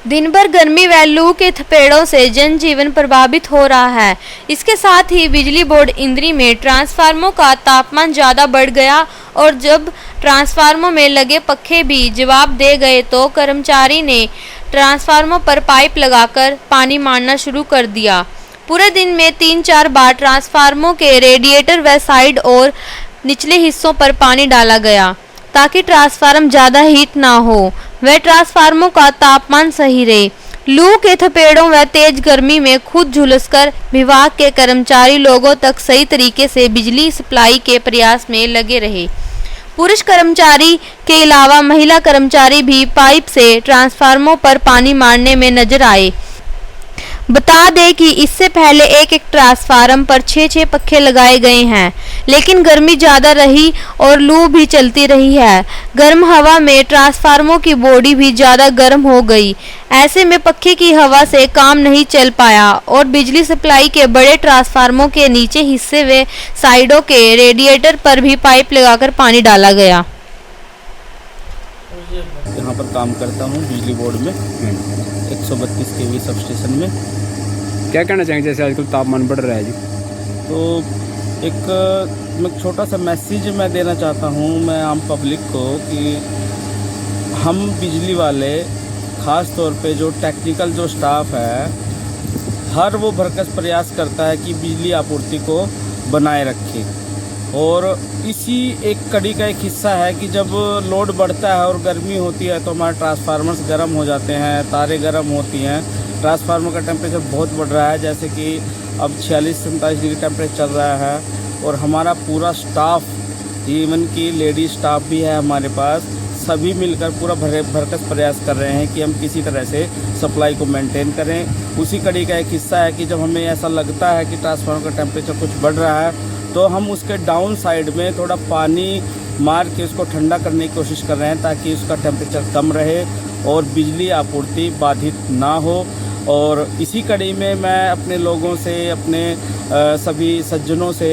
दिन भर गर्मी व लू के थपेड़ों से जनजीवन प्रभावित हो रहा है। इसके साथ ही बिजली बोर्ड इंद्री में ट्रांसफार्मरों का तापमान ज़्यादा बढ़ गया और जब ट्रांसफार्मरों में लगे पंखे भी जवाब दे गए तो कर्मचारी ने ट्रांसफार्मरों पर पाइप लगाकर पानी मारना शुरू कर दिया। पूरे दिन में 3-4 बार ट्रांसफार्मरों के रेडिएटर व साइड और निचले हिस्सों पर पानी डाला गया ताकि ट्रांसफार्मर ज़्यादा हीट ना हो व ट्रांसफार्मरों का तापमान सही रहे। लू के थपेड़ों व तेज गर्मी में खुद झुलसकर विभाग के कर्मचारी लोगों तक सही तरीके से बिजली सप्लाई के प्रयास में लगे रहे। पुरुष कर्मचारी के अलावा महिला कर्मचारी भी पाइप से ट्रांसफार्मरों पर पानी मारने में नजर आए। बता दें कि इससे पहले एक ट्रांसफार्मर पर 6-6 पंखे लगाए गए हैं, लेकिन गर्मी ज़्यादा रही और लू भी चलती रही है। गर्म हवा में ट्रांसफार्मरों की बॉडी भी ज़्यादा गर्म हो गई। ऐसे में पंखे की हवा से काम नहीं चल पाया और बिजली सप्लाई के बड़े ट्रांसफार्मरों के नीचे हिस्से व साइडों के रेडिएटर पर भी पाइप लगाकर पानी डाला गया। यहाँ पर काम करता हूँ बिजली बोर्ड में 132 kV सब स्टेशन में। क्या कहना चाहेंगे, जैसे आजकल तापमान बढ़ रहा है जी, तो एक छोटा सा मैसेज मैं देना चाहता हूँ मैं आम पब्लिक को कि हम बिजली वाले ख़ास तौर पे जो टेक्निकल जो स्टाफ है हर वो भरकस प्रयास करता है कि बिजली आपूर्ति को बनाए रखे। और इसी एक कड़ी का एक हिस्सा है कि जब लोड बढ़ता है और गर्मी होती है तो हमारे ट्रांसफार्मर्स गर्म हो जाते हैं, तारें गर्म होती हैं, ट्रांसफार्मर का टेम्परेचर बहुत बढ़ रहा है, जैसे कि अब 46-47 डिग्री टेम्परेचर चल रहा है। और हमारा पूरा स्टाफ, इवन कि लेडी स्टाफ भी है हमारे पास, सभी मिलकर पूरा भरकस प्रयास कर रहे हैं कि हम किसी तरह से सप्लाई को मेंटेन करें। उसी कड़ी का एक हिस्सा है कि जब हमें ऐसा लगता है कि ट्रांसफार्मर का टेम्परेचर कुछ बढ़ रहा है तो हम उसके डाउन साइड में थोड़ा पानी मार के उसको ठंडा करने की कोशिश कर रहे हैं ताकि उसका टेम्परेचर कम रहे और बिजली आपूर्ति बाधित ना हो। और इसी कड़ी में मैं अपने लोगों से, अपने सभी सज्जनों से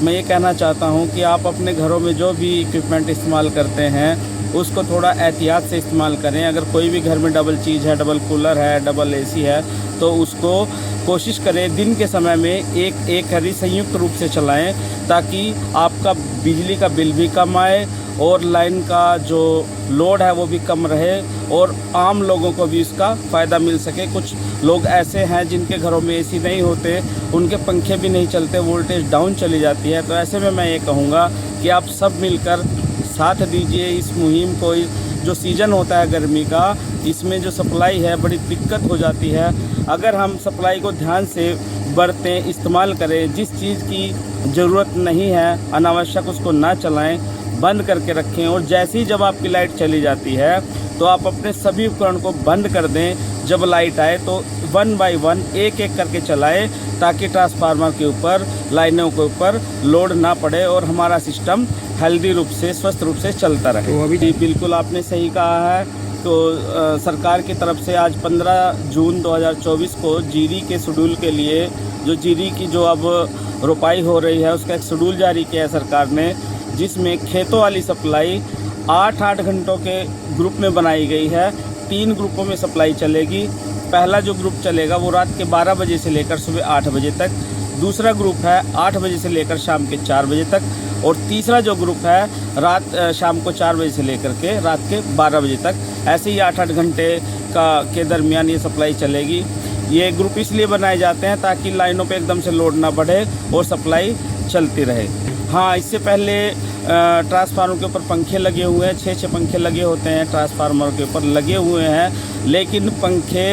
मैं ये कहना चाहता हूँ कि आप अपने घरों में जो भी इक्विपमेंट इस्तेमाल करते हैं उसको थोड़ा एहतियात से इस्तेमाल करें। अगर कोई भी घर में डबल चीज़ है, डबल कूलर है, डबल एसी है, तो उसको कोशिश करें दिन के समय में एक घड़ी संयुक्त रूप से चलाएं ताकि आपका बिजली का बिल भी कम आए और लाइन का जो लोड है वो भी कम रहे और आम लोगों को भी इसका फ़ायदा मिल सके। कुछ लोग ऐसे हैं जिनके घरों में एसी नहीं होते, उनके पंखे भी नहीं चलते, वोल्टेज डाउन चली जाती है। तो ऐसे में मैं ये कहूँगा कि आप सब मिलकर साथ दीजिए इस मुहिम को। जो सीज़न होता है गर्मी का, इसमें जो सप्लाई है बड़ी दिक्कत हो जाती है। अगर हम सप्लाई को ध्यान से बरतें, इस्तेमाल करें, जिस चीज़ की ज़रूरत नहीं है अनावश्यक उसको ना चलाएं, बंद करके रखें। और जैसे ही जब आपकी लाइट चली जाती है तो आप अपने सभी उपकरण को बंद कर दें। जब लाइट आए तो 1 बाय 1 एक करके चलाएं ताकि ट्रांसफार्मर के ऊपर, लाइनों के ऊपर लोड ना पड़े और हमारा सिस्टम हेल्दी रूप से, स्वस्थ रूप से चलता रहे। तो अभी बिल्कुल आपने सही कहा है। तो सरकार की तरफ से आज 15 जून 2024 को जीरी के शेड्यूल के लिए, जो जीरी की जो अब रोपाई हो रही है उसका एक शेड्यूल जारी किया है सरकार ने, जिसमें खेतों वाली सप्लाई 8-8 घंटों के ग्रुप में बनाई गई है। 3 ग्रुपों में सप्लाई चलेगी। पहला जो ग्रुप चलेगा वो रात के 12 बजे से लेकर सुबह 8 बजे तक, दूसरा ग्रुप है 8 बजे से लेकर शाम के 4 बजे तक, और तीसरा जो ग्रुप है शाम को 4 बजे से लेकर के रात के 12 बजे तक। ऐसे ही 8-8 घंटे के दरमियान ये सप्लाई चलेगी। ये ग्रुप इसलिए बनाए जाते हैं ताकि लाइनों पे एकदम से लोड ना बढ़े और सप्लाई चलती रहे। हाँ, इससे पहले ट्रांसफार्मर के ऊपर पंखे लगे हुए हैं, 6-6 पंखे लगे होते हैं ट्रांसफार्मर के ऊपर लगे हुए हैं, लेकिन पंखे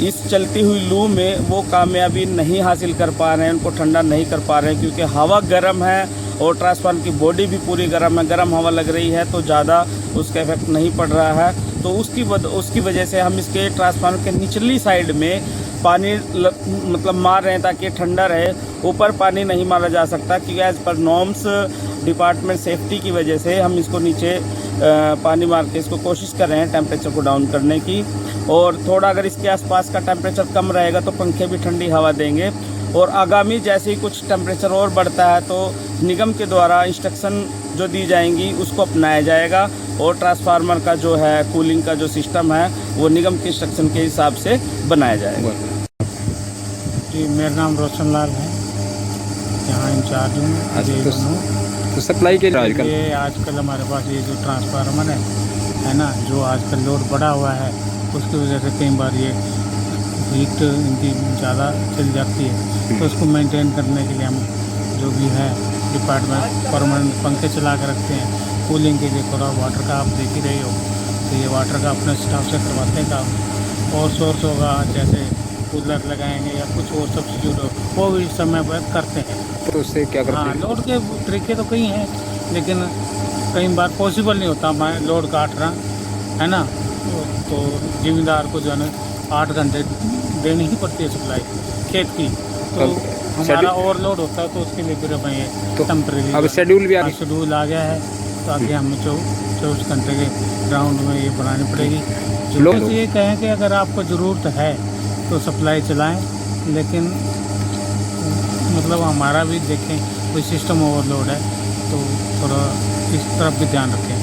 इस चलती हुई लू में वो कामयाबी नहीं हासिल कर पा रहे हैं, उनको ठंडा नहीं कर पा रहे हैं क्योंकि हवा गर्म है और ट्रांसफार्मर की बॉडी भी पूरी गर्म है। गर्म हवा लग रही है तो ज़्यादा उसका इफेक्ट नहीं पड़ रहा है। तो उसकी वजह से हम इसके ट्रांसफार्मर के निचली साइड में पानी मतलब मार रहे हैं ताकि ठंडा रहे। ऊपर पानी नहीं मारा जा सकता क्योंकि as per norms department safety की वजह से हम इसको नीचे पानी मार के इसको कोशिश कर रहे हैं टेम्परेचर को डाउन करने की। और थोड़ा अगर इसके आसपास का टेम्परेचर कम रहेगा तो पंखे भी ठंडी हवा देंगे। और आगामी जैसे ही कुछ टेम्परेचर और बढ़ता है तो निगम के द्वारा इंस्ट्रक्शन जो दी जाएंगी उसको अपनाया जाएगा और ट्रांसफार्मर का जो है कूलिंग का जो सिस्टम है वो निगम के इंस्ट्रक्शन के हिसाब से बनाया जाएगा। जी, मेरा नाम रोशन लाल है, यहाँ इंचार्ज हूँ। तो सप्लाई के आजकल ये आजकल हमारे पास ये जो ट्रांसफार्मर है ना, जो आजकल लोड बढ़ा हुआ है, उसकी वजह से कई बार ये हीट इनकी ज़्यादा चली जाती है। तो उसको मेंटेन करने के लिए हम जो भी है डिपार्टमेंट परमानेंट पंखे चला कर रखते हैं। कूलिंग के लिए थोड़ा वाटर का आप देख ही रहे हो, तो ये वाटर का अपने स्टाफ से करवाते हैं काम। और सोर्स होगा जैसे कूलर लगाएंगे या कुछ और सब्सिट्यूट हो, वो भी समय पर करते हैं। तो उससे क्या करते हाँ, हैं? लोड के तरीके तो कई हैं, लेकिन कई बार पॉसिबल नहीं होता मैं लोड काटना, है ना। तो जिम्मेदार को जो है 8 घंटे देनी ही पड़ती है सप्लाई खेत की। तो हमारा ओवरलोड होता है, तो उसके लिए फिर हमें ये तो टेम्परेरी अब शेड्यूल भी शेड्यूल आ गया है, तो आगे हमें 24 घंटे के ग्राउंड में ये बनानी पड़ेगी। लोग तो ये कहें कि अगर आपको ज़रूरत है तो सप्लाई चलाएं, लेकिन मतलब हमारा भी देखें कोई सिस्टम ओवरलोड है तो थोड़ा इस तरफ भी ध्यान रखें।